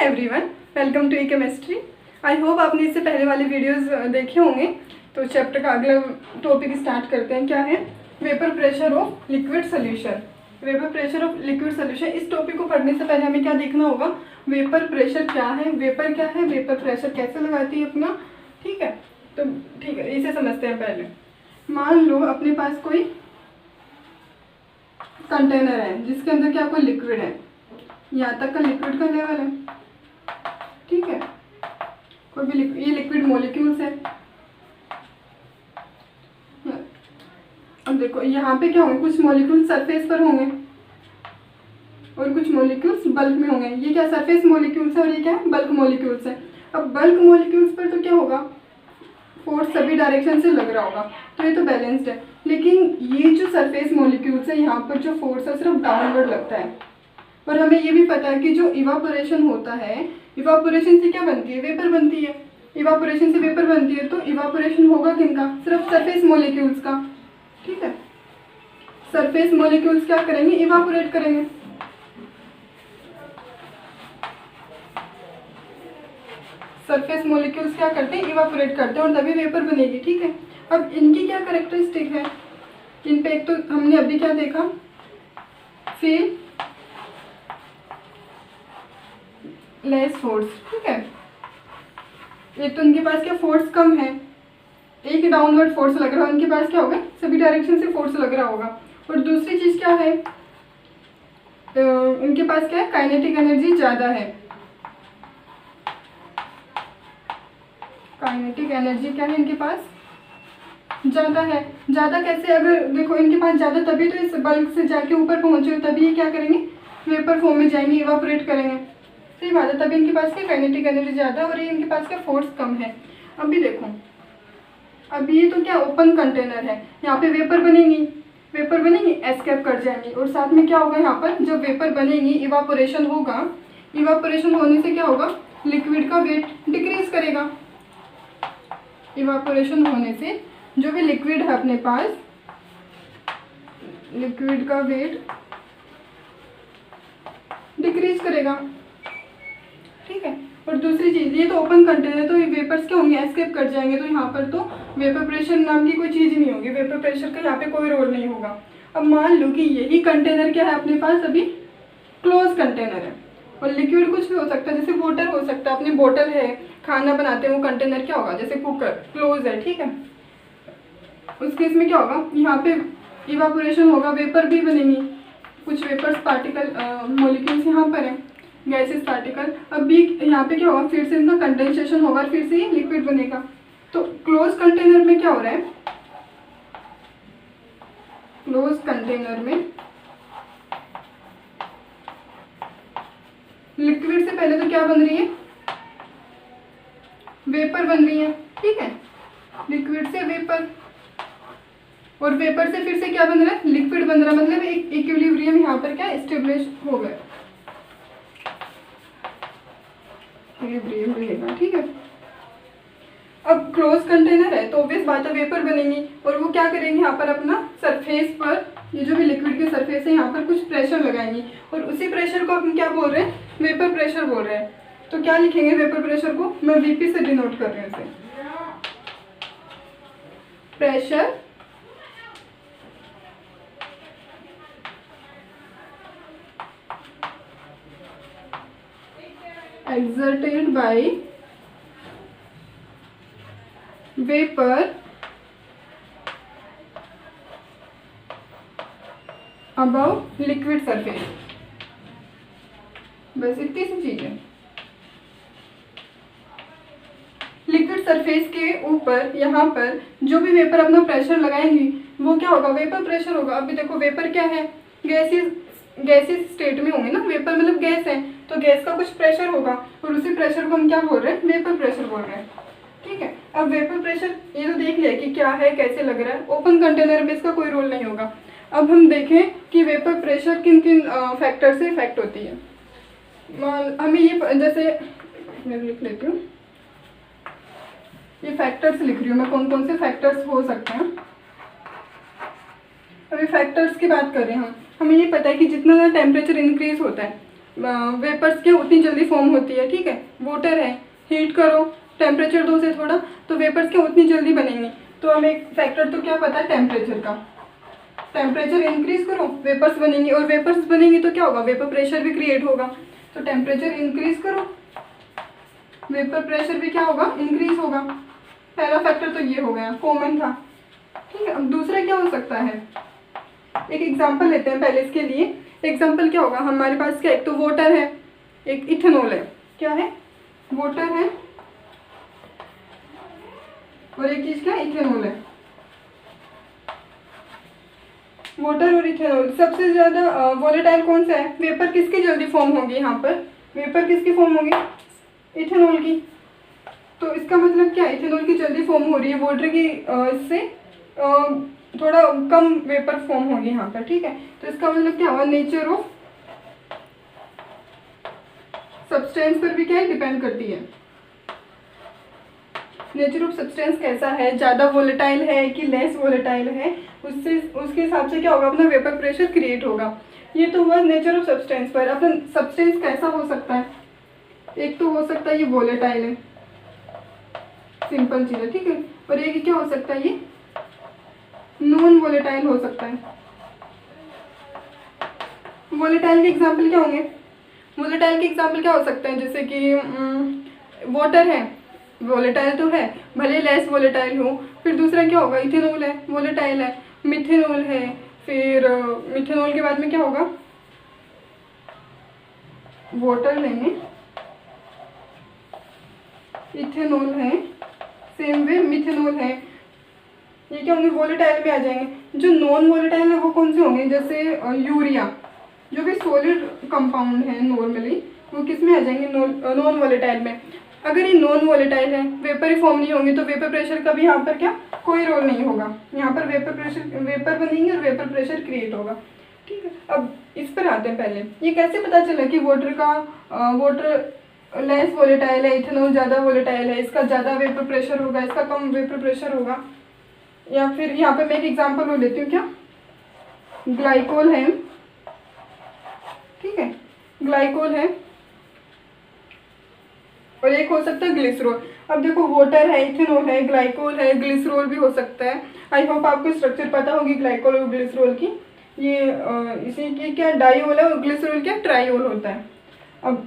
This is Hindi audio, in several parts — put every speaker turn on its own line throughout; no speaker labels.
Everyone, welcome to e chemistry. I hope आपने इससे पहले वाले वीडियोस देखे होंगे। तो चैप्टर का अगला टॉपिक स्टार्ट करते हैं। क्या है? Vapour pressure of liquid solution. Vapour pressure of liquid solution. इस टॉपिक को पढ़ने से पहले हमें क्या देखना होगा? वेपर प्रेशर क्या है, वेपर क्या है, वेपर प्रेशर कैसे लगाती है अपना। ठीक है, तो ठीक है, इसे समझते हैं पहले। मान लो अपने पास कोई कंटेनर है जिसके अंदर क्या कोई लिक्विड है, यहाँ तक का लिक्विड का लेवल है। ठीक है, कोई भी ये लिक्विड मॉलिक्यूल्स है। अब देखो यहाँ पे क्या होंगे, कुछ मॉलिक्यूल्स सरफेस पर होंगे और कुछ मॉलिक्यूल्स बल्क में होंगे। ये क्या सरफेस मॉलिक्यूल्स है और ये क्या है, बल्क मॉलिक्यूल्स है। अब बल्क मॉलिक्यूल्स पर तो क्या होगा, फोर्स सभी डायरेक्शन से लग रहा होगा, तो ये तो बैलेंस्ड है। लेकिन ये जो सरफेस मॉलिक्यूल्स है, यहाँ पर जो फोर्स है सिर्फ डाउनवर्ड लगता है। और हमें ये भी पता है कि जो इवापोरेशन होता है, इवापोरेशन से क्या बनती है, वेपर बनती है। इवापोरेशन से वेपर बनती है, तो इवापोरेशन होगा किनका, सिर्फ सरफेस मॉलिक्यूल्स का। ठीक है, सरफेस मॉलिक्यूल्स क्या करेंगे, इवापोरेट करेंगे। सरफेस मॉलिक्यूल्स क्या करते हैं, इवापोरेट करते हैं और तभी वेपर बनेगी। ठीक है, अब इनकी क्या कैरेक्टरिस्टिक है, इन पे एक तो हमने अभी क्या देखा, फील लेस फोर्स। ठीक है, एक तो इनके पास क्या फोर्स कम है, एक डाउनवर्ड फोर्स लग रहा है, इनके पास क्या होगा, सभी डायरेक्शन से फोर्स लग रहा होगा। और दूसरी चीज क्या है, इनके पास क्या है, काइनेटिक एनर्जी ज़्यादा है। काइनेटिक एनर्जी क्या है, इनके पास ज़्यादा है। ज़्यादा कैसे, अगर देखो इनके पास ज़्यादा, तभी तो इस बल्क से जाके ऊपर पहुँचे, तभी ये क्या करेंगे, वेपर फॉर्म में जाएंगे, इवापोरेट करेंगे। सही बात है, तभी इनके पास क्या काइनेटिक एनर्जी ज़्यादा और ये इनके पास क्या फोर्स कम है। अभी देखो, अभी ये तो क्या ओपन कंटेनर है, यहाँ पे वेपर बनेंगी, वेपर बनेंगी, एस्केप कर जाएंगी। और साथ में क्या होगा, यहाँ पर जो वेपर बनेंगी, इवापोरेशन होगा। इवापोरेशन होने से क्या होगा, लिक्विड का वेट डिक्रीज करेगा। इवापोरेशन होने से जो भी लिक्विड है अपने पास, लिक्विड का वेट डिक्रीज करेगा। ठीक है, और दूसरी चीज़, ये तो ओपन कंटेनर, तो ये वेपर्स क्या होंगे, एस्केप कर जाएंगे। तो यहाँ पर तो वेपर प्रेशर नाम की कोई चीज़ नहीं होगी, वेपर प्रेशर का यहाँ पे कोई रोल नहीं होगा। अब मान लो कि यही कंटेनर क्या है अपने पास, अभी क्लोज कंटेनर है और लिक्विड कुछ भी हो सकता है, जैसे वाटर हो सकता है, अपनी बोतल है, खाना बनाते हैं, वो कंटेनर क्या होगा, जैसे कुकर, क्लोज है। ठीक है, उस केस में क्या होगा, यहाँ पे इवापोरेशन होगा, वेपर भी बनेंगी, कुछ वेपर्स पार्टिकल मॉलिक्यूल्स यहाँ पर है, गैसेस पार्टिकल। अब भी यहाँ पे क्या होगा, फिर से इनका कंडेंसेशन होगा, फिर से ये लिक्विड बनेगा। तो क्लोज कंटेनर में क्या हो रहा है, क्लोज कंटेनर में लिक्विड से पहले तो क्या बन रही है, वेपर बन रही है। ठीक है, लिक्विड से वेपर और वेपर से फिर से क्या बन रहा है, लिक्विड बन रहा है। मतलब एक इक्विलिब्रियम यहाँ पर क्या एस्टेब्लिश हो गया, इक्विलिब्रियम रहेगा। ठीक है, अब क्लोज कंटेनर है तो ऑब्वियस बात है, वेपर बनेंगी और वो क्या करेंगे, यहाँ पर अपना सरफेस पर, ये जो भी लिक्विड की सरफेस है, यहाँ पर कुछ प्रेशर लगाएंगी और उसी प्रेशर को हम क्या बोल रहे हैं, वेपर प्रेशर बोल रहे हैं। तो क्या लिखेंगे वेपर प्रेशर को, मैं वीपी से डिनोट कर रही हूँ इसे, pressure exerted by vapor above liquid surface। बस इतनी सी चीज है, लिक्विड सरफेस के ऊपर यहाँ पर जो भी वेपर अपना प्रेशर लगाएंगी वो क्या होगा, वेपर प्रेशर होगा। अभी देखो वेपर क्या है, गैसेस स्टेट में होंगे ना, वेपर मतलब गैस है, तो गैस का कुछ प्रेशर होगा और उसी प्रेशर को हम क्या बोल रहे हैं, वेपर प्रेशर बोल रहे हैं। ठीक है, अब वेपर प्रेशर ये तो देख लिया कि क्या है, कैसे लग रहा है। ओपन कंटेनर में इसका कोई रोल नहीं होगा। अब हम देखें कि वेपर प्रेशर किन किन फैक्टर से इफेक्ट होती है। हमें ये, जैसे मैं लिख लेती हूँ, ये फैक्टर्स लिख रही हूँ मैं, कौन कौन से फैक्टर्स हो सकते हैं। अभी फैक्टर्स की बात कर रहे हैं हम, हमें ये पता है कि जितना ज़्यादा टेम्परेचर इंक्रीज होता है, वेपर्स क्या उतनी जल्दी फॉर्म होती है, ठीक है। वाटर है, हीट करो, टेम्परेचर दो से थोड़ा, तो वेपर्स क्या उतनी जल्दी बनेंगी। तो हमें एक फैक्टर तो क्या पता है टेम्परेचर का, टेम्परेचर इंक्रीज करो वेपर्स बनेंगी, और वेपर्स बनेंगी तो क्या होगा, वेपर प्रेशर भी क्रिएट होगा। तो टेम्परेचर इंक्रीज करो, वेपर प्रेशर भी क्या होगा, इंक्रीज होगा। पहला फैक्टर तो ये हो गया, कॉमन था, ठीक है। अब दूसरा क्या हो सकता है, एक एग्जांपल लेते हैं पहले इसके लिए। एग्जांपल क्या होगा, हमारे पास क्या, एक तो वाटर है, एक इथेनॉल है, क्या है, वाटर है, और एक चीज क्या, इथेनॉल है। वाटर और इथेनॉल, सबसे ज्यादा वोलेटाइल कौन सा है, वेपर किसकी जल्दी फॉर्म होगी, यहाँ पर वेपर किसकी फॉर्म होगी, इथेनॉल की। तो इसका मतलब क्या, इथेनॉल की जल्दी फॉर्म हो रही है, वाटर की इससे थोड़ा कम वेपर फॉर्म होगी यहाँ पर, ठीक है। तो इसका मतलब क्या हुआ, नेचर ऑफ सब्सटेंस पर भी क्या है, डिपेंड करती है। नेचर ऑफ सब्सटेंस कैसा है, ज़्यादा वोलेटाइल है कि लेस वोलेटाइल है, उससे उसके हिसाब से क्या होगा, अपना वेपर प्रेशर क्रिएट होगा। ये तो हुआ नेचर ऑफ सब्सटेंस पर। अपना सब्सटेंस कैसा हो सकता है, एक तो हो सकता है ये वोलेटाइल है, सिंपल चीज़ है, ठीक है। और एक क्या हो सकता है, ये नॉन वोलेटाइल हो सकता है। वोलेटाइल के एग्जाम्पल क्या होंगे, वोलेटाइल के एग्जाम्पल क्या हो सकते हैं, जैसे कि वाटर है, वोलेटाइल तो है, भले लेस वोलेटाइल हो। फिर दूसरा क्या होगा, इथेनॉल है, वोलेटाइल है। मिथेनॉल है, फिर मिथेनॉल के बाद में क्या होगा, वाटर लेंगे, इथेनॉल है, सेम वे मिथेनॉल है, ये क्या होंगे, वोलेटाइल में आ जाएंगे। जो नॉन वोलेटाइल है वो कौन से होंगे, जैसे यूरिया, जो भी सॉलिड कंपाउंड है नॉर्मली, वो किस में आ जाएंगे, नॉन वोलेटाइल में। अगर ये नॉन वोलेटाइल है, वेपर ही फॉर्म नहीं होंगे, तो वेपर प्रेशर का भी यहाँ पर क्या कोई रोल नहीं होगा। यहाँ पर वेपर बनेंगे और वेपर प्रेशर क्रिएट होगा, ठीक है। अब इस पर आते हैं। पहले ये कैसे पता चला कि वाटर लेस वोलेटाइल है, इथेनॉल ज़्यादा वोलेटाइल है, इसका ज़्यादा वेपर प्रेशर होगा, इसका कम वेपर प्रेशर होगा। या फिर यहाँ पे मैं एक एग्जांपल ले लेती हूँ, क्या, ग्लाइकोल है, ठीक है, ग्लाइकोल है, और एक हो सकता है ग्लिसरॉल। अब देखो वाटर है, इथेनॉल है, ग्लाइकोल है, ग्लिसरॉल भी हो सकता है। आई होप आपको स्ट्रक्चर पता होगी ग्लाइकोल और ग्लिसरॉल की। ये इसी की क्या डाईओल है, और ग्लिसरॉल क्या ट्राईओल होता है। अब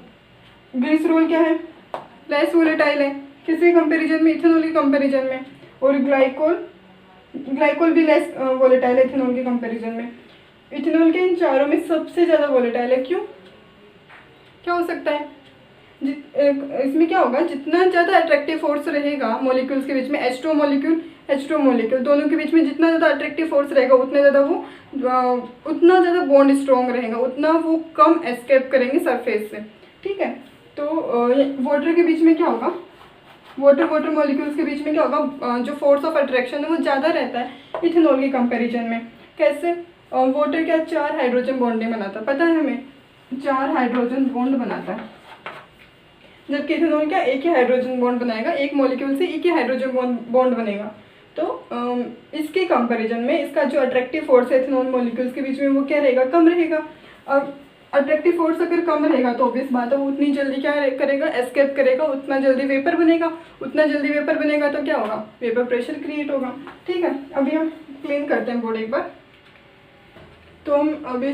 ग्लिसरॉल क्या है, लेस वोलेटाइल है, किसके कंपैरिजन में, इथेनॉल के कंपैरिजन में। और ग्लाइकोल भी लेस वोलेटाइल है इथेनॉल के कंपैरिजन में। इथेनॉल के इन चारों में सबसे ज़्यादा वोलेटाइल है, क्यों, क्या हो सकता है, इसमें क्या होगा, जितना ज़्यादा अट्रैक्टिव फोर्स रहेगा मॉलिक्यूल्स के बीच में, H2 मॉलिक्यूल दोनों के बीच में जितना ज़्यादा अट्रैक्टिव फोर्स रहेगा, उतना ज़्यादा बॉन्ड स्ट्रॉन्ग रहेगा, उतना वो कम एस्केप करेंगे सरफेस से, ठीक है। तो वाटर के बीच में क्या होगा, वाटर मॉलिक्यूल्स के बीच में क्या होगा, जो फोर्स ऑफ अट्रैक्शन है वो ज़्यादा रहता है इथेनॉल के कंपैरिजन में। कैसे, वाटर क्या 4 हाइड्रोजन बॉन्ड नहीं बनाता, पता है हमें, 4 हाइड्रोजन बॉन्ड बनाता है, जबकि इथेनॉल क्या एक ही हाइड्रोजन बॉन्ड बनाएगा, एक मॉलिक्यूल से एक ही हाइड्रोजन बॉन्ड बनेगा। तो इसके कंपैरिजन में इसका जो अट्रैक्टिव फोर्स है इथेनॉल मॉलिक्यूल्स के बीच में, वो क्या रहेगा, कम रहेगा। अब अट्रैक्टिव फोर्स अगर कम रहेगा तो ऑब्वियस बात है वो उतनी जल्दी क्या करेगा, एस्केप करेगा, उतना जल्दी वेपर बनेगा, तो क्या होगा, वेपर प्रेशर क्रिएट होगा, ठीक है। अभी हम क्लीन करते हैं बोर्ड एक बार। तो हम अभी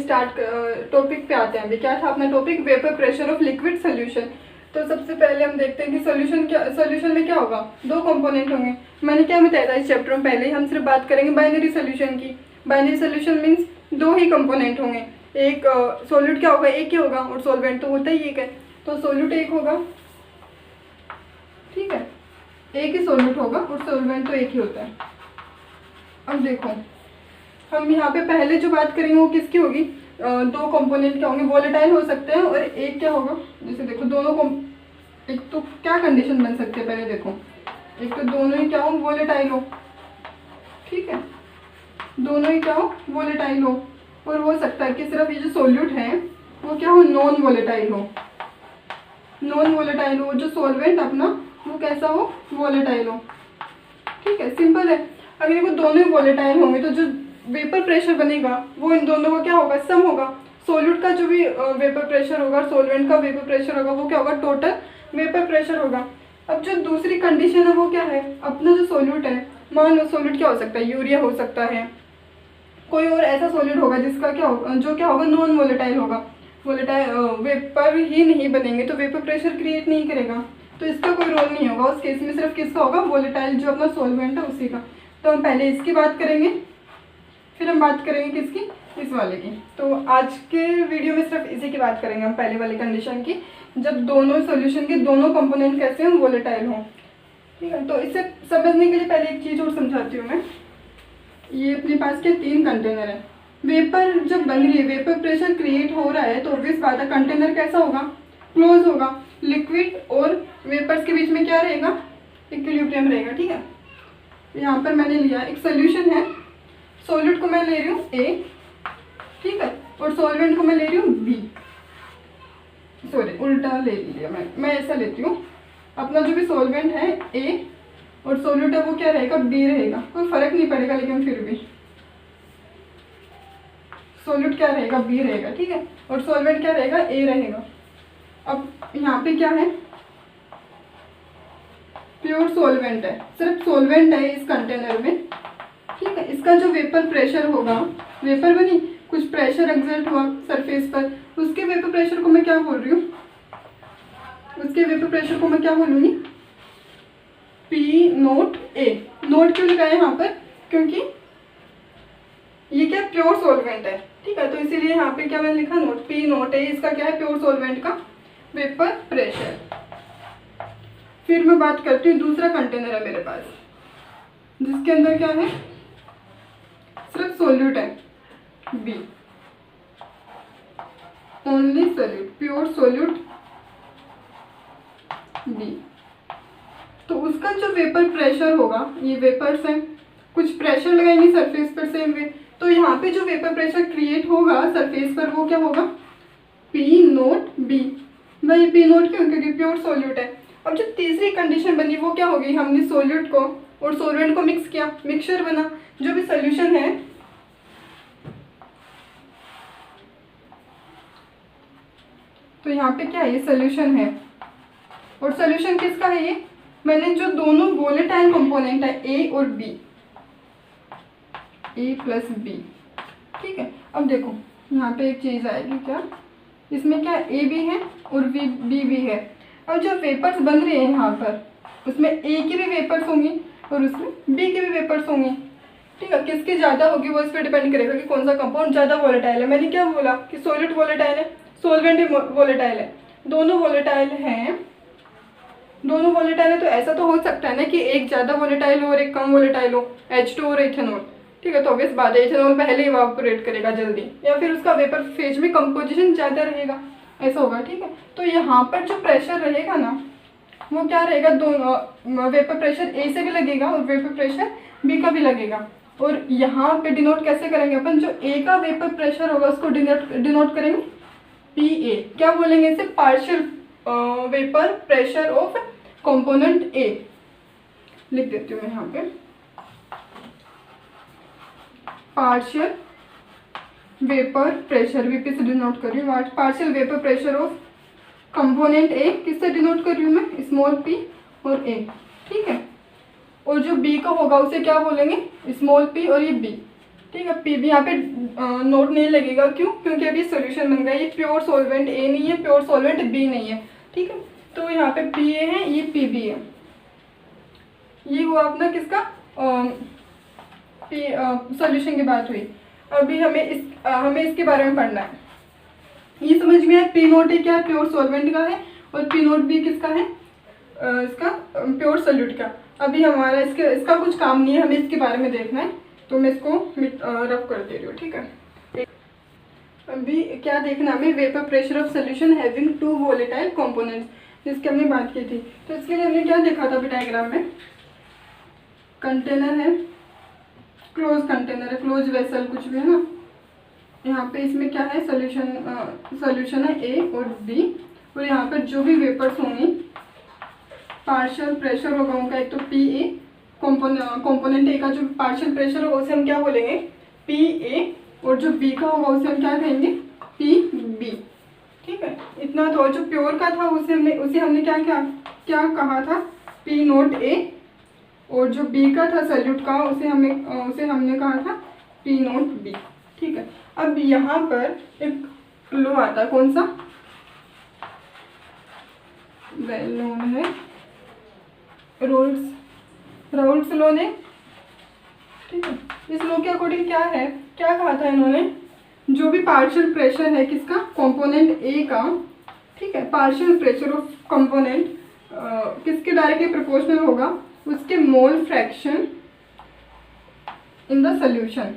टॉपिक पे आते हैं। अभी क्या था अपना topic, vapour pressure of liquid solution. तो सबसे पहले हम देखते हैं कि सोल्यूशन में क्या होगा, 2 कंपोनेंट होंगे। मैंने क्या बताया था इस चैप्टर में, पहले ही हम सिर्फ बात करेंगे बाइनरी सोल्यूशन की। बाइनरी सोल्यूशन मीन्स 2 ही कंपोनेंट होंगे, एक सॉल्यूट क्या होगा, एक ही होगा, और सॉल्वेंट तो होता ही एक है। तो सॉल्यूट एक होगा, ठीक है, एक ही सॉल्यूट होगा, और सॉल्वेंट तो एक ही होता है। अब देखो हम यहाँ पे पहले जो बात करेंगे वो किसकी होगी, 2 कंपोनेंट क्या होंगे, वोलेटाइल हो सकते हैं, और एक क्या होगा, जैसे देखो दोनों को, एक तो क्या कंडीशन बन सकती है, पहले देखो, एक तो दोनों ही क्या हो, वोलेटाइल हो, ठीक है, दोनों ही क्या हो, वोलेटाइल हो। और हो सकता है कि सिर्फ ये जो सॉल्यूट है वो क्या हो, नॉन वोलेटाइल हो, जो सॉल्वेंट अपना वो कैसा हो, वोलेटाइल हो, ठीक है, सिंपल है। अगर देखो दोनों ही वोलेटाइल होंगे तो जो वेपर प्रेशर बनेगा वो इन दोनों का क्या होगा, सम होगा। सोल्यूट का जो भी वेपर प्रेशर होगा, सोलवेंट का वेपर प्रेशर होगा, वो क्या होगा, टोटल वेपर प्रेशर होगा। अब जो दूसरी कंडीशन है वो क्या है, अपना जो सोल्यूट है, मान लो सोल्यूट क्या हो सकता है, यूरिया हो सकता है, कोई और ऐसा सोल्यूट होगा जिसका क्या होगा, जो क्या होगा, नॉन वोलेटाइल होगा, वोलेटाइल वेपर ही नहीं बनेंगे तो वेपर प्रेशर क्रिएट नहीं करेगा, तो इसका कोई रोल नहीं होगा उस केस में, सिर्फ किसका होगा, वोलेटाइल जो अपना सोलवेंट है उसी का। तो हम पहले इसकी बात करेंगे, फिर हम बात करेंगे किसकी, इस वाले की। तो आज के वीडियो में सिर्फ इसी की बात करेंगे हम, पहले वाली कंडीशन की, जब दोनों सॉल्यूशन के दोनों कंपोनेंट कैसे हों, वोलेटाइल हों। ठीक है, तो इसे समझने के लिए पहले एक चीज़ और समझाती हूँ मैं। ये अपने पास के 3 कंटेनर है, वेपर जब बन रही है, वेपर प्रेशर क्रिएट हो रहा है, तो ऑब्वियस बात है कंटेनर कैसा होगा, क्लोज होगा, लिक्विड और वेपर्स के बीच में क्या रहेगा, इक्विलिब्रियम रहेगा। ठीक है, यहाँ पर मैंने लिया एक सोल्यूशन है, सॉल्यूट को मैं ले रही हूँ A, ठीक है, और सॉल्वेंट को मैं ले रही हूँ B, सॉरी उल्टा ले लिया मैं ऐसा लेती हूँ, अपना जो भी सॉल्वेंट है A और सॉल्यूट है वो क्या रहेगा, B रहेगा, कोई फर्क नहीं पड़ेगा, लेकिन फिर भी सॉल्यूट क्या रहेगा, B रहेगा। ठीक है, और सॉल्वेंट क्या रहेगा, A रहेगा। अब यहाँ पे क्या है, प्योर सॉल्वेंट है, सिर्फ सॉल्वेंट है इस कंटेनर में। ठीक है, इसका जो वेपर प्रेशर होगा, वेपर बनी, कुछ प्रेशर एक्सर्ट हुआ सरफेस पर, उसके वेपर प्रेशर को मैं क्या बोल रही हूँ, उसके वेपर प्रेशर को मैं क्या बोलूँगी, P नोट A। नोट क्यों लगाया यहाँ पर, क्योंकि ये क्या प्योर सॉल्वेंट है। ठीक है, तो इसीलिए यहाँ पे क्या मैंने लिखा, नोट P नोट A, इसका क्या है, प्योर सॉल्वेंट का वेपर प्रेशर। फिर मैं बात करती हूँ, दूसरा कंटेनर है मेरे पास जिसके अंदर क्या है, सिर्फ सोल्यूट है B, only solute, pure solute B। तो उसका जो वेपर प्रेशर होगा, ये वेपर्स हैं, कुछ प्रेशर लगाएंगे सरफेस पर सेम वे, तो यहाँ पे जो वेपर प्रेशर क्रिएट होगा सरफेस पर वो क्या होगा, P नोट B। भाई P नोट क्यों, क्योंकि प्योर सोल्यूट है। अब जो तीसरी कंडीशन बनी वो क्या होगी, हमने सोल्यूट को और सॉल्वेंट को मिक्स किया, मिक्सचर बना, जो भी सोल्यूशन है, तो यहाँ पे क्या है, ये सोल्यूशन है, और सोल्यूशन किसका है, ये मैंने जो दोनों वोलेटाइल कंपोनेंट है A और B, A प्लस B। ठीक है, अब देखो यहाँ पे एक चीज़ आएगी, क्या इसमें क्या A भी है और B भी है। अब जो वेपर्स बन रहे हैं यहाँ पर, उसमें A की भी वेपर्स होंगी और उसमें B की भी वेपर्स होंगी। ठीक है, किसकी ज़्यादा होगी वो इस पर डिपेंड करेगा कि कौन सा कंपाउंड ज़्यादा वोलेटाइल है। मैंने क्या बोला कि सॉलिड वोलेटाइल है, सॉल्वेंट ही वोलेटाइल है, दोनों वोलेटाइल हैं, दोनों वोलेटाइल है, तो ऐसा तो हो सकता है ना कि एक ज़्यादा वोलेटाइल हो और एक कम वोलेटाइल हो, H2 और इथेनॉल। ठीक है, तो ऑब्वियस बात है इथेनॉल पहले इवापोरेट करेगा जल्दी, या फिर उसका वेपर फेज में कंपोजिशन ज़्यादा रहेगा, ऐसा होगा। ठीक है, तो यहाँ पर जो प्रेशर रहेगा ना वो क्या रहेगा, दोनों वेपर प्रेशर A से भी लगेगा और वेपर प्रेशर B का भी लगेगा। और यहाँ पे डिनोट कैसे करेंगे अपन, जो A का वेपर प्रेशर होगा उसको डिनोट करेंगे PA। क्या बोलेंगे इसे, partial vapour pressure of component A। लिख देती हूँ मैं यहाँ पे, पार्शियल वेपर प्रेशर, VP से डिनोट कर रही हूँ, partial vapour pressure of component A, किससे डिनोट कर रही हूँ मैं, स्मॉल p और A। ठीक है, और जो B का होगा उसे क्या बोलेंगे, स्मॉल p और ये B। ठीक है, P भी यहाँ पे नोट नहीं लगेगा, क्यों, क्योंकि अभी सोल्यूशन बन गया, ये प्योर सॉल्वेंट A नहीं है, प्योर सॉल्वेंट B नहीं है। ठीक है, तो यहाँ पे PA है, ये PB है। ये हुआ अपना किसका, सोल्यूशन की बात हुई। अभी हमें इसके बारे में पढ़ना है। ये समझ में है, P नोट क्या है, प्योर सॉल्वेंट का है, और P नोट B किसका है, इसका प्योर सोल्यूट का। अभी हमारा इसका कुछ काम नहीं है, हमें इसके बारे में देखना है, तो मैं इसको रफ कर दे रही हूँ। ठीक है, अभी क्या देखना हमें, vapour pressure of solution having 2 volatile components, जिसकी हमने बात की थी। तो इसके लिए हमने क्या देखा था अभी डायग्राम में, कंटेनर है, क्लोज कंटेनर है, क्लोज वेसल कुछ भी है ना, यहाँ पे इसमें क्या है, सोल्यूशन है A और B, और यहाँ पर जो भी वेपर्स होंगी, पार्शियल प्रेशर होगा उनका, एक तो PA, कंपोनेंट A का जो पार्शियल प्रेशर होगा उसे हम क्या बोलेंगे, PA, और जो B का होगा उसे हम क्या कहेंगे, PB। कितना था, और जो प्योर का था उसे हमने क्या क्या क्या कहा था, पी नोट ए, और जो बी का था सल्यूट का उसे हमने कहा था पी नोट बी। ठीक है, अब यहाँ पर एक लो आता है, कौन सा, वेल नोन है राउल्ट्स लॉ ने। ठीक है, इस लॉ के अकॉर्डिंग क्या है, क्या कहा था इन्होंने, जो भी पार्शियल प्रेशर है किसका, कंपोनेंट ए का, ठीक है, पार्शियल प्रेशर ऑफ कंपोनेंट किसके डायरेक्टली प्रोपोर्शनल होगा, उसके mole fraction in the solution,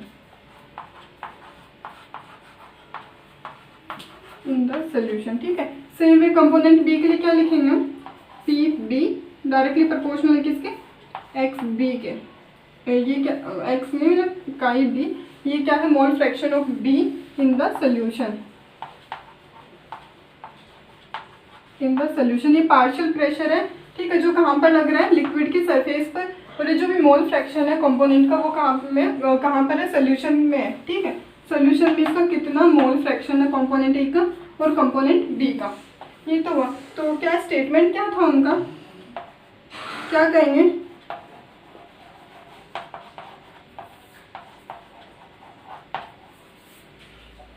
ठीक है। सेम वे कंपोनेंट बी के लिए क्या लिखेंगे हम, पी बी डायरेक्टली प्रोपोर्शनल है किसके, एक्स बी के, ये क्या एक्स में मतलब काई बी, ये क्या है, mole fraction of be in the solution, ये पार्शियल प्रेशर है, ठीक है, जो कहाँ पर लग रहा है, लिक्विड की सरफेस पर, और ये जो भी मोल फ्रैक्शन है कंपोनेंट का वो कहाँ पर है, सोल्यूशन में है। ठीक है, सोल्यूशन में इसका कितना मोल फ्रैक्शन है कंपोनेंट ए का और कंपोनेंट बी का, ये तो हुआ। तो क्या स्टेटमेंट क्या था उनका, क्या कहेंगे,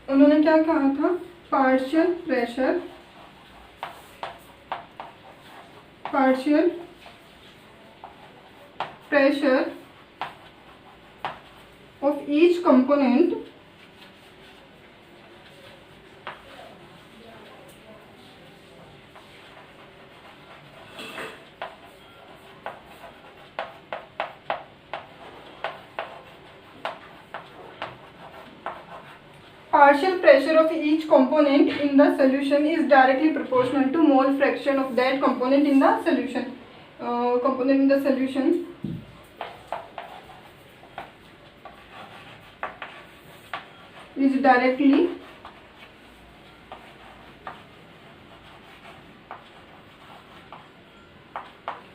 उन्होंने क्या कहा था, partial pressure of each component partial pressure of each component in the solution is directly proportional to mole fraction of that component in the solution. Is directly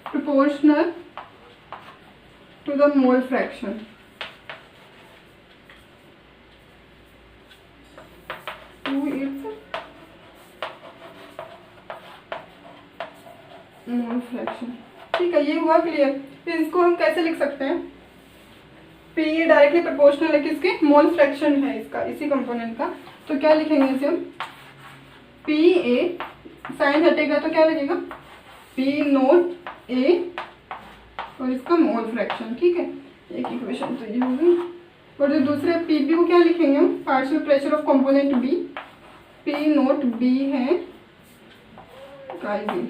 proportional to the mole fraction. Mole fraction, ठीक है, ये हुआ क्लियर। फिर इसको हम कैसे लिख सकते हैं, पी ये डायरेक्टली प्रोपोर्शनल है किसके, मोल फ्रैक्शन है इसका, इसी कंपोनेंट का, तो क्या लिखेंगे इसे हम, पी ए, साइन हटेगा तो क्या लगेगा, पी नोट ए और इसका मोल फ्रैक्शन। ठीक है, एक इक्वेशन तो ये होगी, और जो दूसरे पी बी को क्या लिखेंगे हम, partial pressure of component B, P naught B है काई बी।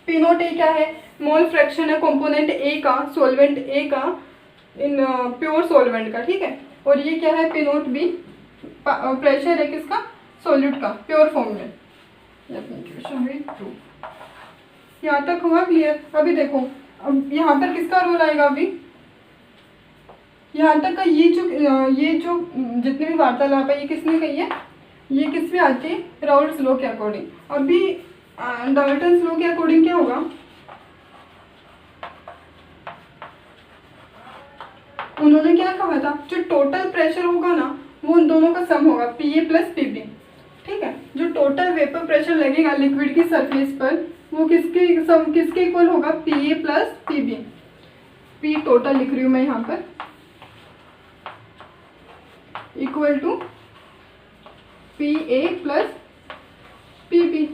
पी नोट ए क्या है, मोल फ्रैक्शन है कंपोनेंट ए का, सॉल्वेंट ए का इन प्योर सॉल्वेंट का। ठीक है, और ये क्या है, पी नोट बी प्रेशर है किसका, सॉल्यूट का प्योर फॉर्म में। यहाँ तक हुआ क्लियर। अभी देखो, अब यहाँ पर किसका रोल आएगा, अभी यहाँ तक का ये जो जितनी भी वार्तालाप है ये किसने कही है, ये किस पे आती है, राउल्ट्स लॉ के अकॉर्डिंग। अभी डाल्टन्स लॉ के अकॉर्डिंग क्या होगा, उन्होंने क्या कहा था, जो टोटल प्रेशर होगा ना वो उन दोनों का सम होगा, P A plus P B. ठीक है, जो टोटल वेपर प्रेशर लगेगा लिक्विड की सरफेस पर वो किसके इक्वल होगा, P A plus P B. P total लिख रही हूँ मैं यहाँ पर, equal to P A plus P B.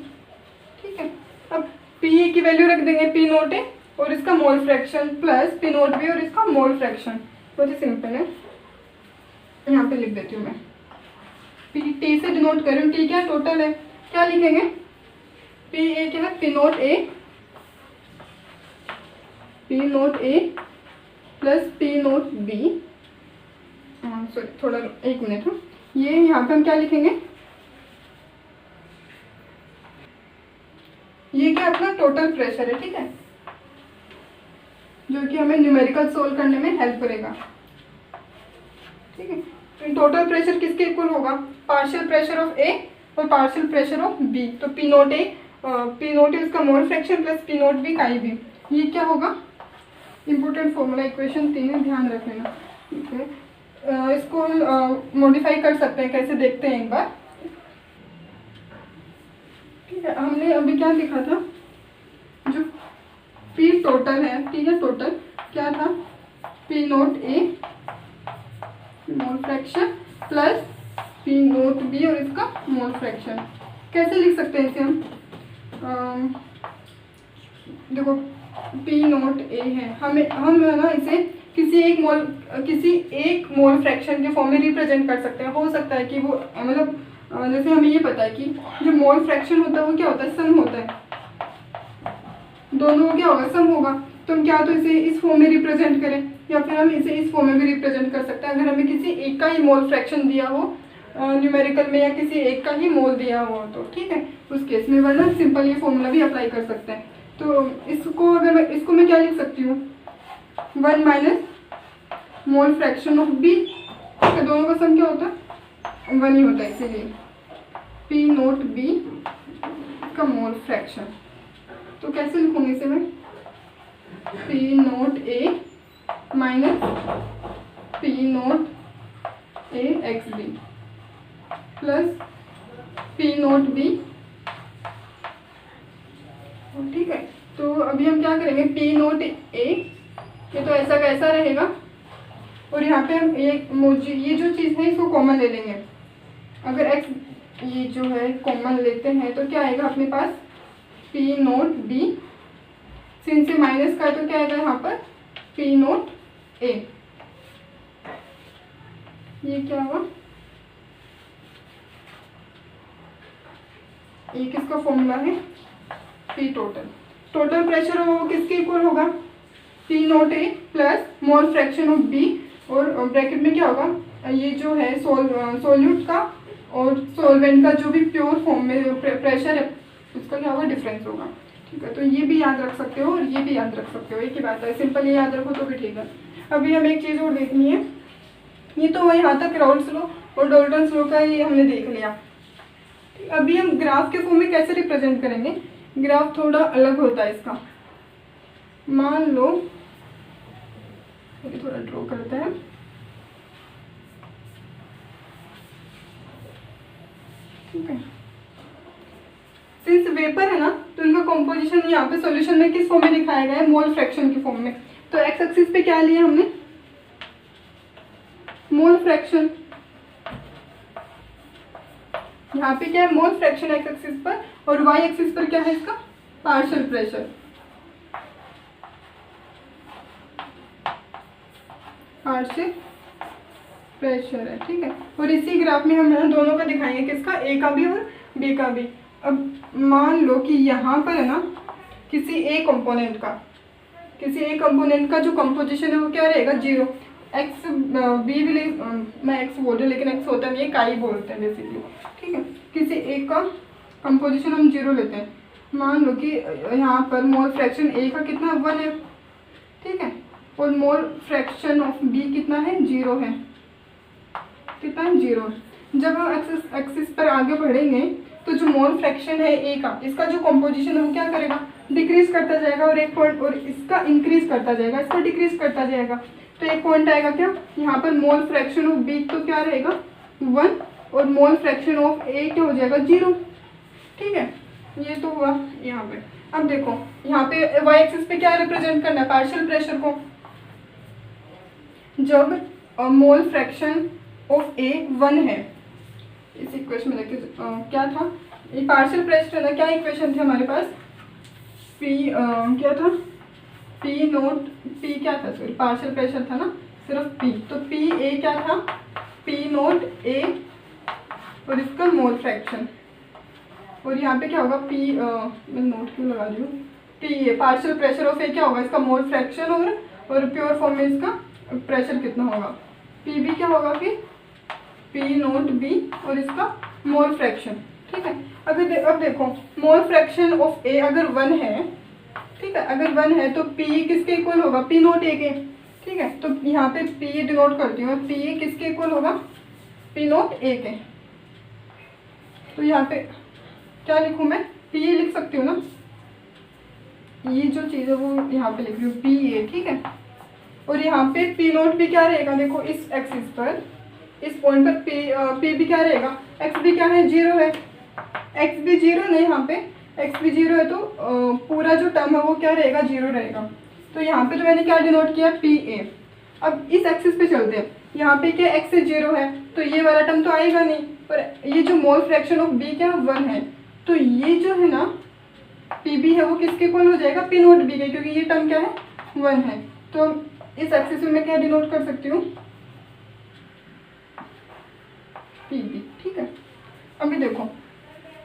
ठीक है, अब पी ए की वैल्यू रख देंगे पी नोट ए और इसका mole fraction plus P naught B और इसका मोल फ्रैक्शन, बहुत ही सिंपल है। यहाँ पे लिख देती हूँ मैं, पी टी से डिनोट कर रही हूँ, टी क्या टोटल है, क्या लिखेंगे, पी ए क्या है, P naught A plus P naught B, sorry थोड़ा एक मिनट, ये यहाँ पे हम क्या लिखेंगे, ये क्या अपना टोटल प्रेशर है। ठीक है, जो कि हमें न्यूमेरिकल सोल्व करने में हेल्प करेगा। ठीक है, तो टोटल प्रेशर किसके इक्वल होगा, पार्शियल प्रेशर ऑफ ए और पार्शियल प्रेशर ऑफ बी। तो पी नोट ए इसका mole fraction plus P naught B chi B, ये क्या होगा, इंपॉर्टेंट फॉर्मूला, इक्वेशन 3 है, ध्यान रख लेना। ठीक है, इसको हम मॉडिफाई कर सकते हैं, कैसे देखते हैं एक बार। ठीक है, हमने अभी क्या लिखा था, जो पी टोटल है, ठीक है, टोटल क्या था, P naught A mole fraction plus P naught B और इसका मोल फ्रैक्शन। कैसे लिख सकते हैं इसे हम, देखो पी नोट ए है, हम ना इसे किसी एक मोल फ्रैक्शन के फॉर्म में रिप्रेजेंट कर सकते हैं। हो सकता है कि वो मतलब जैसे हमें ये पता है कि जो मोल फ्रैक्शन होता है वो क्या होता है, सम होता है, दोनों क्या होगा, सम होगा। तो हम क्या तो इसे इस फॉर्म में रिप्रेजेंट करें, या फिर हम इसे इस फॉर्म में भी रिप्रेजेंट कर सकते हैं अगर हमें किसी एक का ही मोल फ्रैक्शन दिया हो न्यूमेरिकल में, या किसी एक का ही मोल दिया हो तो, ठीक है, उस केस में। वरना सिंपल ये फॉर्मूला भी अप्लाई कर सकते हैं। तो इसको मैं क्या लिख सकती हूँ, 1 minus mole fraction of B, दोनों का सम क्या होता है, 1 ही होता है, इसीलिए पी नोट बी का मोल फ्रैक्शन। तो कैसे लिखूंगी इसे मैं, P naught A minus P naught A X B plus P naught B, ठीक है। तो अभी हम क्या करेंगे, पी नोट ए, ये तो ऐसा का ऐसा रहेगा, और यहाँ पे हम ये जो चीज़ है इसको कॉमन ले लेंगे। अगर एक्स ये जो है कॉमन लेते हैं तो क्या आएगा अपने पास, पी नोट बी, सिंस से माइनस का है तो क्या आएगा यहाँ पर, पी नोट ए। ये क्या हुआ, ये किसका फॉर्मूला है, पी टोटल। टोटल प्रेशर होगा वो किसके इक्वल होगा, P naught A plus mole fraction of B, और ब्रैकेट में क्या होगा, ये जो है सोल्यूट का और सोलवेंट का जो भी प्योर फॉर्म में प्रेशर है उसका क्या होगा, डिफरेंस होगा। ठीक है, तो ये भी याद रख सकते हो और ये भी याद रख सकते हो, एक ही बात है, सिंपल ये याद रखो तो भी ठीक है। अभी हमें एक चीज़ और देखनी है, ये तो यहाँ तक राउल्स लॉ और डाल्टन्स लॉ का ये हमने देख लिया। अभी हम ग्राफ के फॉर्म में कैसे रिप्रेजेंट करेंगे, ग्राफ थोड़ा अलग होता है इसका। मान लो थोड़ा ड्रॉ करते हैं, ठीक है, सिंस वेपर है ना तो इनका कॉम्पोजिशन यहाँ पे सॉल्यूशन में किस फॉर्म में दिखाया गया है, मोल फ्रैक्शन की फॉर्म में। तो एक्स एक्सिस पे क्या लिया हमने, मोल फ्रैक्शन, यहाँ पे क्या है, मोल फ्रैक्शन एक्स एक्सिस पर, और वाई एक्सिस पर क्या है इसका, पार्शियल प्रेशर, पार्शियल प्रेशर है, ठीक है। और इसी ग्राफ में हम दोनों का दिखाएंगे, किसका, ए का भी और बी का भी। अब मान लो कि यहाँ पर है ना किसी एक कंपोनेंट का जो कंपोजिशन है वो क्या रहेगा, 0। एक्स बी भी मैं एक्स बोल रही हूँ लेकिन एक्स होता नहीं है, काई बोलते हैं बेसिकली, ठीक है। किसी एक का कंपोजिशन हम 0 लेते हैं, मान लो कि यहाँ पर मोल फ्रैक्शन ए का कितना 1 है, ठीक है, और मोल फ्रैक्शन ऑफ बी कितना है, 0 है, कितना है, 0। जब हम एक्सिस पर आगे बढ़ेंगे तो जो मोल फ्रैक्शन है ए का, इसका जो कंपोजिशन है वो क्या करेगा, डिक्रीज करता जाएगा, और एक पॉइंट, और इसका इंक्रीज करता जाएगा, इसका डिक्रीज करता जाएगा। तो एक पॉइंट आएगा क्या, यहाँ पर मोल फ्रैक्शन ऑफ बी तो क्या रहेगा 1, और मोल फ्रैक्शन ऑफ ए क्या हो जाएगा 0, ठीक है। ये तो हुआ यहाँ पे। अब देखो यहाँ पे वाई एक्सिस पे क्या रिप्रेजेंट करना है, पार्शियल प्रेशर को। जब मोल फ्रैक्शन ऑफ ए 1 है, इस इक्वेशन में देखिए क्या था, ये पार्शियल प्रेशर है ना, क्या इक्वेशन थी हमारे पास, पी क्या था, पी नोट पी क्या था, सॉरी पार्शियल प्रेशर था ना सिर्फ पी, तो पी ए क्या था, पी नोट ए और इसका मोल फ्रैक्शन, और यहाँ पे क्या होगा पी, मैं नोट क्यों लगा रही हूँ, P A partial pressure of A क्या होगा, इसका मोल फ्रैक्शन, और प्योर फॉर्म में इसका प्रेशर कितना होगा, पी बी क्या होगा फिर, पी नोट बी और इसका मोल फ्रैक्शन, ठीक है। अब देखो मोल फ्रैक्शन ऑफ ए अगर 1 है, ठीक है, अगर 1 है तो पी किसके इक्वल होगा, पी नोट ए के, ठीक है। तो यहाँ पे पी डिनोट करती हूँ, पी किसके इक्वल होगा, पी नोट ए के। तो यहाँ पे क्या लिखूँ मैं, पी ए लिख सकती हूँ ना, ये जो चीज़ है वो यहाँ पे लिख रही हूँ पी ए, ठीक है। और यहाँ पे पी नोट भी क्या रहेगा, देखो इस एक्सिस पर, इस पॉइंट पर पी भी क्या रहेगा, एक्स भी क्या है 0 है, एक्स भी जीरो नहीं, यहाँ पे एक्स भी जीरो है तो पूरा जो टर्म है वो क्या रहेगा, जीरो रहेगा। तो यहाँ पे तो मैंने क्या डिनोट किया, पी ए। अब इस एक्सिस पे चलते हैं, यहाँ पे क्या एक्स से जीरो है तो ये वाला टर्म तो आएगा नहीं, पर ये जो मोल फ्रैक्शन ऑफ बी क्या 1 है, तो ये जो है ना पी बी है वो किसके इक्वल हो जाएगा, पी नोट बी के, क्योंकि ये टर्म क्या है 1 है। तो इस एक्सिस में मैं क्या डिनोट कर सकती हूँ, पी बी। ठीक है, अभी देखो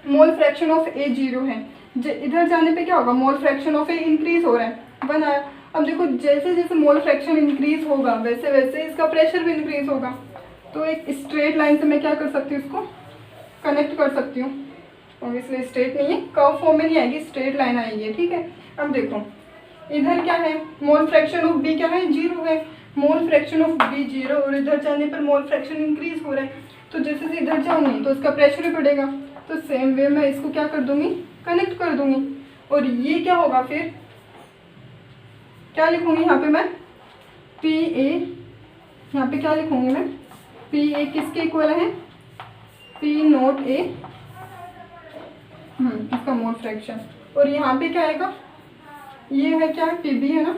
मोल फ्रैक्शन ऑफ ए जीरो है, इधर जाने पे क्या होगा, मोल फ्रैक्शन ऑफ ए इंक्रीज हो रहा है, 1 आया। अब देखो जैसे जैसे मोल फ्रैक्शन इंक्रीज होगा वैसे वैसे इसका प्रेशर भी इंक्रीज होगा। तो एक स्ट्रेट लाइन से मैं क्या कर सकती हूँ, इसको कनेक्ट कर सकती हूँ। ऑब्वियसली स्ट्रेट नहीं है, कर्व फॉर्म में नहीं आएगी, स्ट्रेट लाइन आएगी। ठीक है, अब देखो इधर क्या है, मोल फ्रैक्शन ऑफ बी क्या है, जीरो है। Mole fraction of B zero और इधर जाने पर मोल फ्रैक्शन इंक्रीज हो रहा है, तो जैसे जैसे इधर जाऊंगी तो इसका प्रेशर भी बढ़ेगा। तो सेम वे मैं इसको क्या कर दूंगी, कनेक्ट कर दूंगी। और ये क्या होगा, फिर क्या लिखूंगी यहाँ पे मैं, पी ए, यहाँ पे क्या लिखूंगी मैं, पी ए किसके इक्वल है, पी नोट ए, इसका मोल फ्रैक्शन। और यहाँ पे क्या आएगा, ये है क्या, पी बी है ना,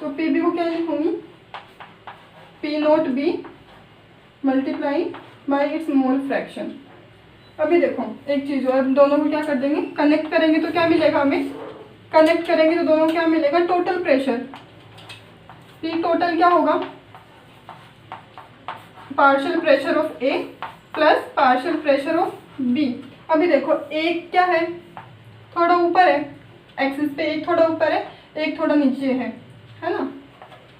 तो पी बी को क्या लिखूंगी, P naught B multiply by its mole fraction. अभी देखो एक चीज़ और, दोनों को क्या कर देंगे, कनेक्ट करेंगे तो क्या मिलेगा हमें, कनेक्ट करेंगे तो दोनों क्या मिलेगा, टोटल प्रेशर। पी टोटल क्या होगा, partial pressure of A plus partial pressure of B. अभी देखो एक क्या है, थोड़ा ऊपर है एक्सिस पे, एक थोड़ा ऊपर है, एक थोड़ा नीचे है ना।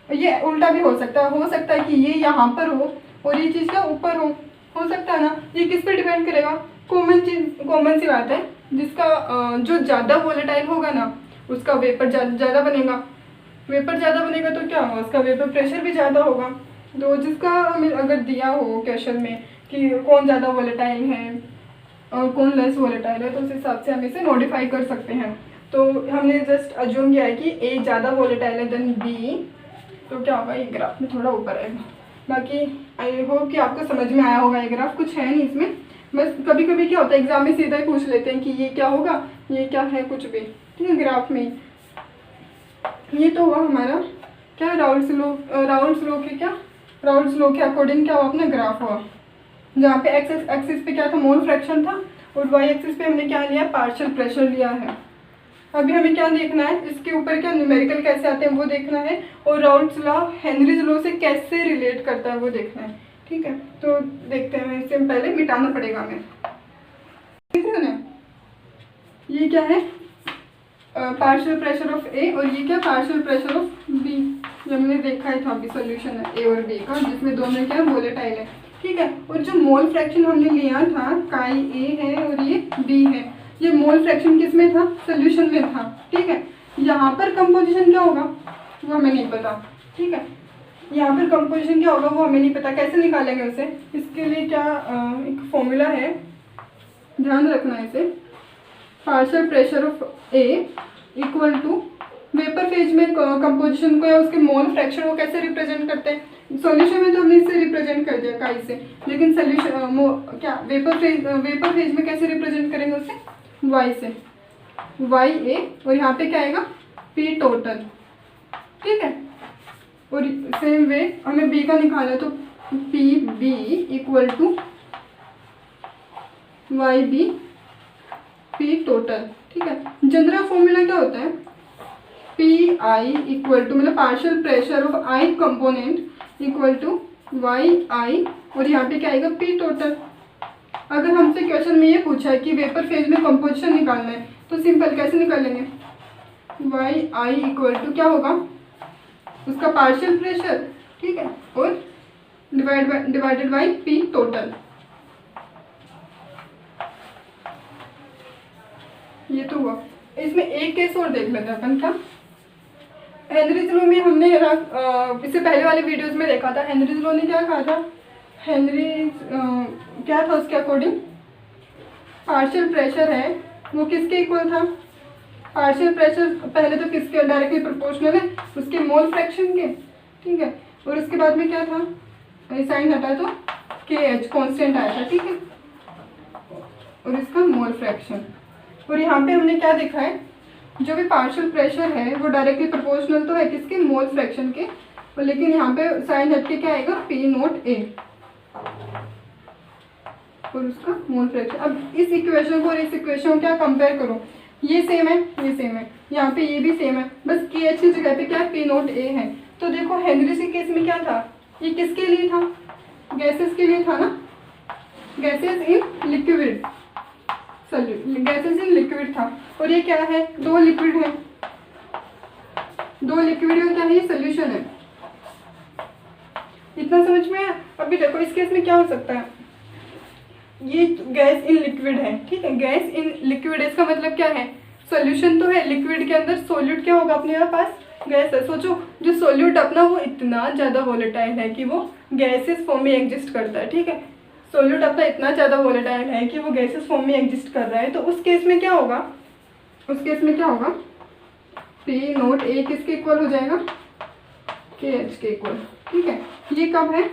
ये उल्टा भी हो सकता है कि ये यहाँ पर हो और ये चीज़ क्या ऊपर हो सकता है ना। ये किस पे डिपेंड करेगा, कॉमन सी बात है, जिसका जो ज़्यादा वोलेटाइल होगा ना उसका वेपर ज़्यादा बनेगा, वेपर ज़्यादा बनेगा तो क्या होगा, उसका वेपर प्रेशर भी ज़्यादा होगा। तो जिसका हमें अगर दिया हो क्वेश्चन में कि कौन ज़्यादा वोलेटाइल है और कौन लेस वोलेटाइल है, तो उस हिसाब से हम इसे मॉडिफाई कर सकते हैं। तो हमने जस्ट अज्यूम किया है कि ए ज़्यादा वोलेटाइल है देन बी, तो क्या होगा, ये ग्राफ में थोड़ा ऊपर आएगा। बाकी आई होप कि आपको समझ में आया होगा। ये ग्राफ कुछ है नहीं इसमें, बस कभी कभी क्या होता है एग्जाम में सीधा ही पूछ लेते हैं कि ये क्या होगा, ये क्या है, कुछ भी। ठीक है, ग्राफ में ये तो हुआ हमारा क्या, राउल्स लॉ के अकॉर्डिंग क्या हुआ, अपना ग्राफ हुआ, जहाँ पे एक्सिस पे क्या था, मोल फ्रैक्शन था, और वाई एक्सिस पे हमने क्या लिया, पार्शियल प्रेशर लिया है। अभी हमें क्या देखना है, इसके ऊपर क्या न्यूमेरिकल कैसे आते हैं वो देखना है, और राउल्स लॉ हेनरीज लॉ से कैसे रिलेट करता है वो देखना है। ठीक है, तो देखते हैं, इससे पहले मिटाना पड़ेगा हमें। देख रहे हो ना, ये क्या है, पार्शियल प्रेशर ऑफ ए, और ये क्या, पार्शियल प्रेशर ऑफ बी। ये हमने देखा ही था अभी, सोल्यूशन है ए और बी का, जिसमें दोनों क्या वोलेटाइल है। ठीक है, और जो मोल फ्रैक्शन हमने लिया था, काई ए है और ये बी है, ये मोल फ्रैक्शन किस में था, सोल्यूशन में था। ठीक है, यहाँ पर कंपोजिशन क्या होगा वो हमें नहीं पता। ठीक है, यहाँ पर कंपोजिशन क्या होगा वो हमें नहीं पता, कैसे निकालेंगे उसे, इसके लिए क्या एक फॉर्मूला है, ध्यान रखना है इसे। Partial pressure of A equal to vapour phase में कंपोजिशन को या उसके मोल फ्रैक्शन को कैसे रिप्रेजेंट करते हैं, सॉल्यूशन में तो हमने इसे रिप्रेजेंट कर दिया काई से, लेकिन सोल्यूशन क्या वेपर फेज में कैसे रिप्रेजेंट करेंगे उसे, वाई से, वाई ए, और यहाँ पे क्या आएगा, पी टोटल। ठीक है, और सेम वे हमें बी का निकालना है, तो P B equal to Y B P total. ठीक है, जनरल फॉर्मूला क्या होता है, पी आई इक्वल टू, मतलब partial pressure of I component equal to Y I, और यहाँ पे क्या आएगा, पी टोटल। अगर हमसे क्वेश्चन में ये पूछा है कि वेपर फेज में कंपोजिशन निकालना है, तो सिंपल कैसे निकालेंगे, वाई आई इक्वल टू क्या होगा, उसका पार्शियल प्रेशर। ठीक है, और डिवाइडेड बाई पी टोटल। ये तो हुआ। इसमें एक केस और देख लेते हैं अपन, क्या हेनरीज लॉ में हमने इससे पहले वाले वीडियोस में देखा था, हेनरीज लॉ ने क्या कहा था, हेनरीज क्या था उसके अकॉर्डिंग, पार्शियल प्रेशर है वो किसके इक्वल था, पार्शियल प्रेशर पहले तो किसके डायरेक्टली प्रोपोर्शनल है, उसके मोल फ्रैक्शन के। ठीक है, और उसके बाद में क्या था, साइन हटा तो के एच कॉन्स्टेंट आया था। ठीक है, और इसका मोल फ्रैक्शन। और यहाँ पे हमने क्या देखा है, जो भी पार्शियल प्रेशर है वो डायरेक्टली प्रोपोर्शनल तो है किसके, मोल फ्रैक्शन के, और लेकिन यहाँ पे साइन हटके क्या आएगा, P नोट A और उसका मोल फ्रैक्शन। अब इस इक्वेशन को और इस इक्वेशन को क्या कंपेयर करो, ये सेम है, ये सेम है, यहाँ पे ये भी सेम है, बस KH की जगह पे क्या P नोट A है। तो देखो हेनरीज के केस में क्या था, ये किसके लिए था, गैसेस के लिए था ना, gases in liquid, gases in liquid था। और ये क्या है, दो लिक्विड है, दो लिक्विड का क्या है, ये सोल्यूशन है। इतना समझ में आया। अभी देखो इस केस में क्या हो सकता है, ये गैस इन लिक्विड है, ठीक है, गैस इन लिक्विड, इसका मतलब क्या है, सॉल्यूशन तो है, लिक्विड के अंदर सोल्यूट क्या होगा, अपने पास गैस है। सोचो जो सोल्यूट अपना वो इतना ज़्यादा वोलेटाइल है कि वो गैसेस फॉर्म में एग्जिस्ट करता है, ठीक है, सोल्यूट अपना इतना ज़्यादा वोलेटाइल है कि वो गैसेस फॉर्म में एग्जिस्ट कर रहा है। तो उस केस में क्या होगा, उस केस में क्या होगा, P नोट A किसके इक्वल हो जाएगा, KH के इक्वल, ठीक है। ये कब है,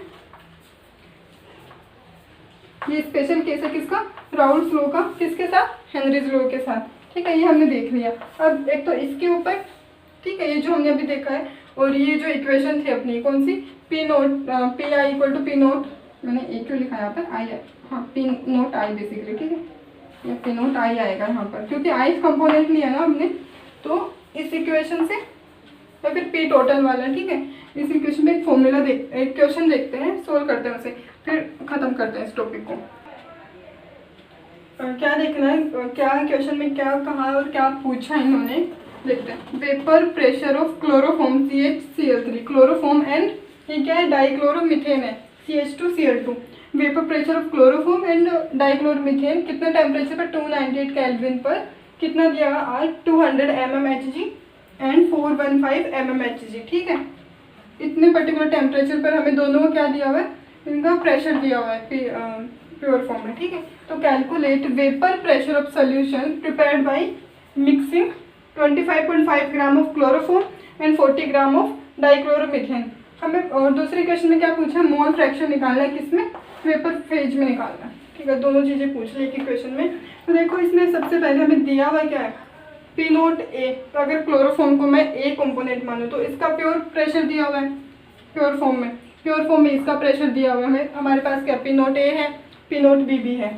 ये स्पेशल केस है किसका, राउल्स लॉ का, किसके साथ, हेनरीज लॉ के साथ, ठीक है, ये हमने देख लिया। अब एक तो इसके ऊपर, ठीक है, ये जो हमने अभी देखा है, और ये जो इक्वेशन थी अपनी कौन सी, P naught PI equal to P naught, मैंने A क्यों लिखा है यहाँ पर, I है, हाँ P नोट I बेसिकली, ठीक है, या P नोट I आएगा यहाँ पर, क्योंकि I कंपोनेंट लिया ना हमने, तो इस इक्वेशन से, या फिर P टोटल वाला, ठीक है। इस इक्वेशन में एक फॉर्मूला एक क्वेश्चन देखते हैं, सोल्व करते हैं उसे, फिर खत्म करते हैं इस टॉपिक को। क्या देखना है, क्या क्वेश्चन में क्या कहा और क्या पूछा इन्होंने, देखते हैं। Vapour pressure of chloroform CH-Cl3, chloroform and ये क्या है, डाइक्लोरोमीथेन है, CH2Cl2। Vapour pressure of chloroform and dichloromethane कितना टेम्परेचर पर, 298 केल्विन पर, कितना दिया हुआ आज, 200 mmHg एंड 415 mmHg, ठीक है। इतने पर्टिकुलर टेम्परेचर पर हमें दोनों को क्या दिया हुआ है, इनका प्रेशर दिया हुआ है प्योर फॉर्म में, ठीक है। तो calculate vapour pressure of solution prepared by mixing 25.5 gram of chloroform and 40 gram of dichloromethane. हमें और दूसरे क्वेश्चन में क्या पूछा है, मोल फ्रैक्शन निकालना है, किसमें, वेपर फेज में निकालना है, ठीक है। दोनों चीज़ें पूछ ली कि क्वेश्चन में। तो देखो इसमें सबसे पहले हमें दिया हुआ क्या है, P नोट A। तो अगर क्लोरोफॉर्म को मैं A कंपोनेंट मानूँ तो इसका प्योर प्रेशर दिया हुआ है, प्योर फॉर्म में इसका प्रेशर दिया हुआ है, हमारे पास क्या P नोट A है, P नोट B भी है,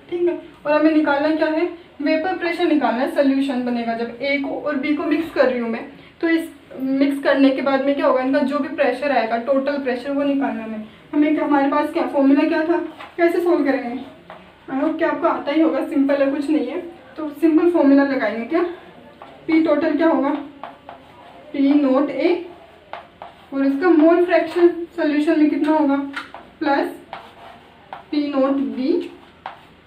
ठीक है। और हमें निकालना क्या है, वेपर प्रेशर निकालना है। सोल्यूशन बनेगा जब A को और B को मिक्स कर रही हूँ मैं, तो इस मिक्स करने के बाद में क्या होगा, इनका जो भी प्रेशर आएगा, टोटल प्रेशर, वो निकालना है हमें। हमारे पास क्या फॉर्मूला क्या था, कैसे सोल्व करेंगे, आई होप कि आपको आता ही होगा, सिंपल है, कुछ नहीं है। तो सिंपल फॉर्मूला लगाएंगे, क्या, P टोटल क्या होगा, P नोट A और इसका मोल फ्रैक्शन सोल्यूशन में कितना होगा, प्लस P नोट B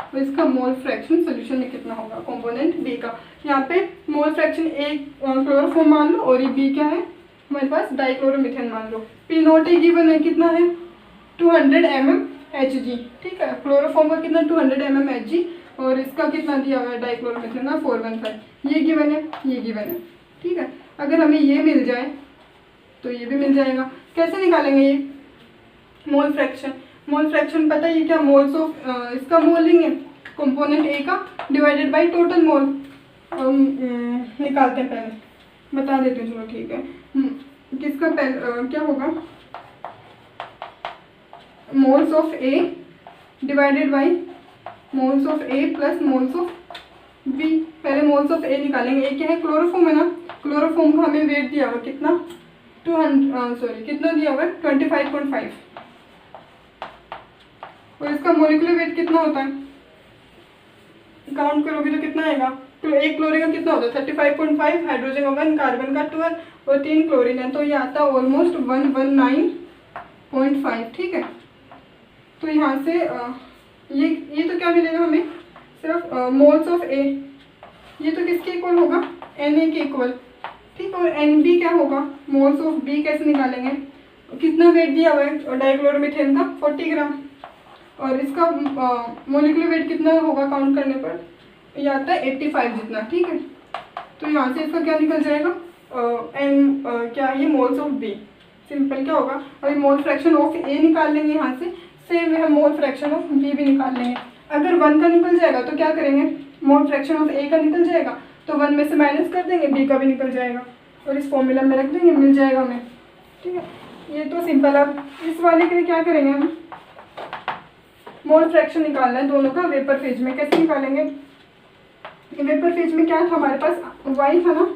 और इसका मोल फ्रैक्शन सोल्यूशन में कितना होगा, कंपोनेंट B का। यहाँ पे मोल फ्रैक्शन A क्लोरोफॉर्म मान लो और ये B क्या है, हमारे पास डाइक्लोरोमीथेन मान लो। P नोट A गिवन है कितना है, 200 mmHg, ठीक है। क्लोरोफॉर्म का कितना, 200 mmHg और इसका कितना दिया हुआ है, डाइक्लोरोमीथेन का 415, ये गिवन है, ये गिवन है, ठीक है। अगर हमें ये मिल जाए तो ये भी मिल जाएगा। कैसे निकालेंगे ये मोल फ्रैक्शन, मोल फ्रैक्शन पता है ये क्या, मोल्स ऑफ इसका मोल लेंगे कंपोनेंट A का डिवाइडेड बाय टोटल मोल, निकालते हैं, पहले बता देते हैं, चलो ठीक है। किसका क्या होगा, moles of A divided by moles of A plus moles of B। पहले मोल्स ऑफ A निकालेंगे, A क्या है, क्लोरोफॉर्म है ना, क्लोरोफॉर्म का हमें वेट दिया हुआ कितना, 200 कितना दिया हुआ है, 25.5 और इसका मोलिकुलर वेट कितना होता है, काउंट करोगे तो कितना आएगा, तो एक क्लोरीन का कितना होता है, 35.5, हाइड्रोजन का 1, कार्बन का 12 और 3 क्लोरीन है, तो ये आता है ऑलमोस्ट 119.5, ठीक है। तो यहाँ से ये तो क्या मिलेगा हमें, सिर्फ मोल्स ऑफ A, ये तो किसके इक्वल होगा, Na के इक्वल, ठीक है। और Nb क्या होगा, मोल्स ऑफ B कैसे निकालेंगे, कितना वेट दिया हुआ है डाइक्लोरोमीथेन का, 40 ग्राम और इसका मोलिकुलर वेट कितना होगा काउंट करने पर, ये आता है 85 जितना, ठीक है। तो यहाँ से इसका क्या निकल जाएगा, क्या ये मोल्स ऑफ B, सिंपल क्या होगा। और मोल फ्रैक्शन ऑफ A निकाल लेंगे यहाँ से, सेम हम मोल फ्रैक्शन ऑफ B भी निकाल लेंगे। अगर 1 का निकल जाएगा तो क्या करेंगे, मोल फ्रैक्शन ऑफ ए का निकल जाएगा तो 1 में से माइनस कर देंगे, बी का भी निकल जाएगा और इस फॉर्मूला में रख देंगे, मिल जाएगा हमें। ठीक है, ये तो सिंपल। अब इस वाले के लिए क्या करेंगे, हम मोल फ्रैक्शन निकालना है दोनों का वेपर फेज में। कैसे निकालेंगे, वेपर फेज में क्या था हमारे पास, वाई था ना,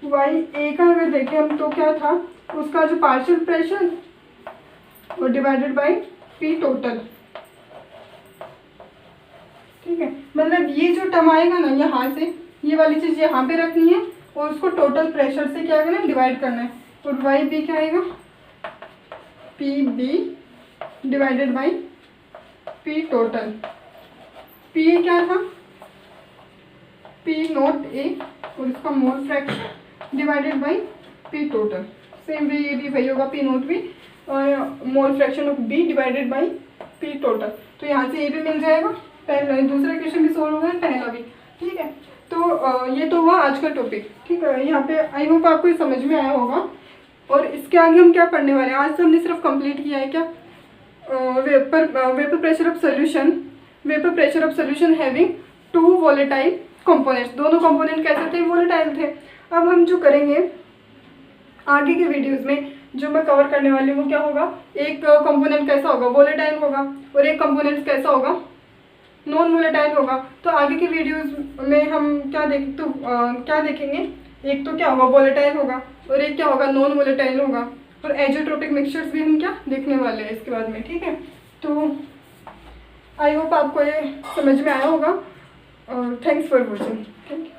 वाई ए का अगर देखें हम तो क्या था, उसका जो पार्शियल प्रेशर वो डिवाइडेड बाय पी टोटल। ठीक है, मतलब ये जो टर्म आएगा ना यहाँ से, ये वाली चीज़ यहाँ पे रखनी है और उसको टोटल प्रेशर से क्या करना है, डिवाइड करना है। और वाई बी क्या आएगा, P B divided by P total. P क्या था, पी नोट ए और इसका mole fraction divided by P total. Same way ये भी वही होगा, पी नोट भी और mole fraction of B divided by P total. तो यहाँ से ये भी मिल जाएगा, पहला दूसरा क्वेश्चन भी सोल्व होगा, पहला भी। ठीक है, तो ये तो हुआ आज का टॉपिक। ठीक है, यहाँ पे आई होप आपको ये समझ में आया होगा। और इसके आगे हम क्या पढ़ने वाले हैं, आज तो हमने सिर्फ कंप्लीट किया है क्या, vapour pressure of solution, vapour pressure of solution having 2 volatile components. दोनों कंपोनेंट कैसे थे, वोलेटाइल थे। अब हम जो करेंगे आगे के वीडियोस में, जो मैं कवर करने वाली हूँ, क्या होगा, एक कंपोनेंट कैसा होगा, वोलेटाइल होगा और एक कंपोनेंट कैसा होगा, नॉन वोलेटाइल होगा। तो आगे के वीडियोस में हम क्या क्या देखेंगे, एक तो क्या होगा, वोलेटाइल होगा और एक क्या होगा, नॉन वोलेटाइल होगा। और एजोट्रोपिक मिक्सचर्स भी हम क्या देखने वाले हैं इसके बाद में। ठीक है, तो आई होप आपको ये समझ में आया होगा और thanks for watching. Thank you.